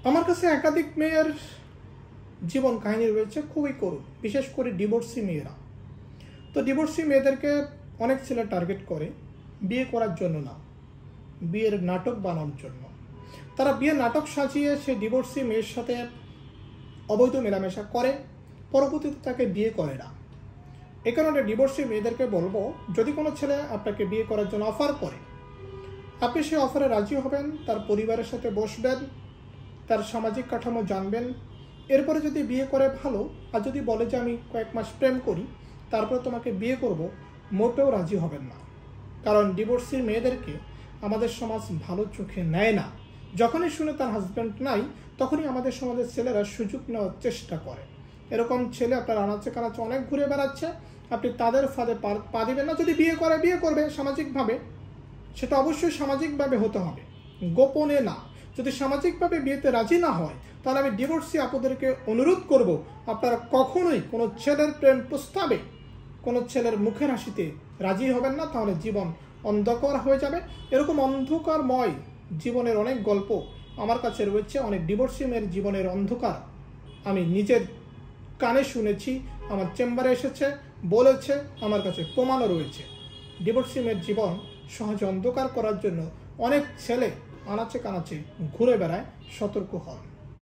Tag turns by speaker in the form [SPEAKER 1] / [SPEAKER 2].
[SPEAKER 1] আমার কাছে একাধিক মেয়ের জীবন কাহিনী রয়েছে, খুবই করুণ, বিশেষ করে ডিভোর্সি মেয়েরা। তো ডিভোর্সি মেয়েদেরকে অনেক ছেলে টার্গেট করে বিয়ে করার জন্য না, বিয়ের নাটক বানানোর জন্য। তারা বিয়ের নাটক সাজিয়ে সে ডিভোর্সি মেয়ের সাথে অবৈধ মেলামেশা করে, পরবর্তীতে তাকে বিয়ে করে না। এ কারণে ডিভোর্সি মেয়েদেরকে বলবো, যদি কোনো ছেলে আপনাকে বিয়ে করার জন্য অফার করে, আপনি সেই অফারে রাজি হবেন, তার পরিবারের সাথে বসবেন, তার সামাজিক কাঠামো জানবেন, এরপরে যদি বিয়ে করে ভালো, আর যদি বলে যে আমি কয়েক মাস প্রেম করি তারপরে তোমাকে বিয়ে করব, মোটেও রাজি হবেন না। কারণ ডিভোর্সি মেয়েদেরকে আমাদের সমাজ ভালো চোখে নেয় না। যখনই শুনে তার হাজব্যান্ড নাই, তখনই আমাদের সমাজের ছেলেরা সুযোগ নেওয়ার চেষ্টা করে। এরকম ছেলে আপনার আনাচে কানাচে অনেক ঘুরে বেড়াচ্ছে, আপনি তাদের ফাঁদে পা দিবেন না। যদি বিয়ে করে, বিয়ে করবে সামাজিকভাবে, সেটা অবশ্যই সামাজিকভাবে হতে হবে, গোপনে না। যদি সামাজিকভাবে বিয়েতে রাজি না হয়, তাহলে আমি ডিভোর্সি আপুদেরকে অনুরোধ করব, আপনারা কখনোই কোনো ছেলের প্রেম প্রস্তাবে, কোনো ছেলের মুখের হাসিতে রাজি হবেন না, তাহলে জীবন অন্ধকার হয়ে যাবে। এরকম অন্ধকারময় জীবনের অনেক গল্প আমার কাছে রয়েছে, অনেক ডিভোর্সি মেয়ের জীবনের অন্ধকার আমি নিজের কানে শুনেছি, আমার চেম্বারে এসেছে, বলেছে, আমার কাছে প্রমাণও রয়েছে। ডিভোর্সি মেয়ের জীবন সহজে অন্ধকার করার জন্য অনেক ছেলে আনাচে কানাচে ঘুরে বেড়ায়, সতর্ক হন।